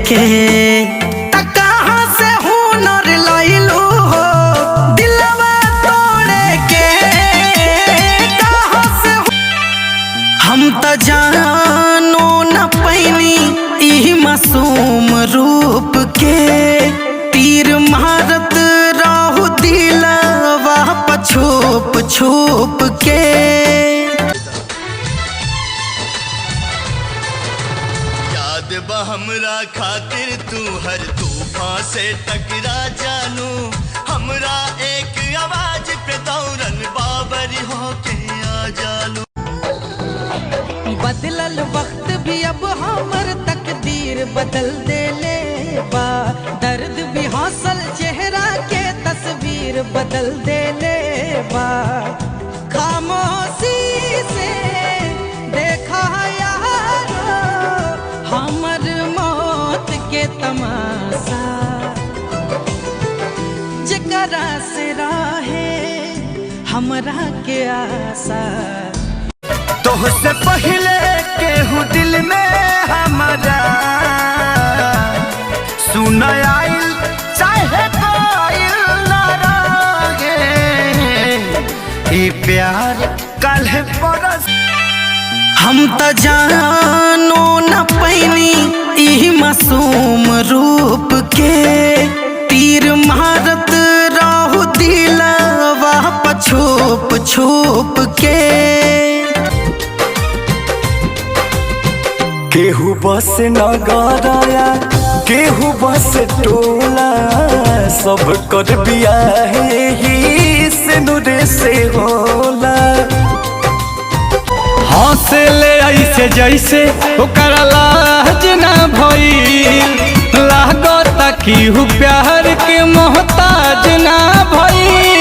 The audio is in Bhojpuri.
के कहाँ से हुनर लइलू हो दिलवा तोड़े के। कहाँ से हम त जानो न पैनी ई मासूम रूप के तीर मारत रहू दिलवा छुप छुप के। याद बा हमरा खातिर तू हर तूफान से टकरा जानू हमरा एक आवाज पे दौरन बाबरी होके आ जालू। बदलल वक्त भी अब हमर तकदीर बदल देले बा दर्द भी हौसल चेहरा के तस्वीर बदल देले बा। खामोशी से देखा यारो हमर मौत के तमाशा जकरा से राहे हमरा के आशा। तोहसे पहले केहू दिल में हमारा सुन आइल चाहे कोइल न रहे ई प्यार कल परस। हम त जानो न पैनी ई मासूम रूप के तीर मारत रहू दिलवा छुप छुप के। केहू बस नगराया केहू बस टोला सब कर बियाहे ही से नुरे से होला। हंसे ले ऐसे जैसे ओकरा लाज ना भइल लागत कि प्यार के मोहताज ना भइल।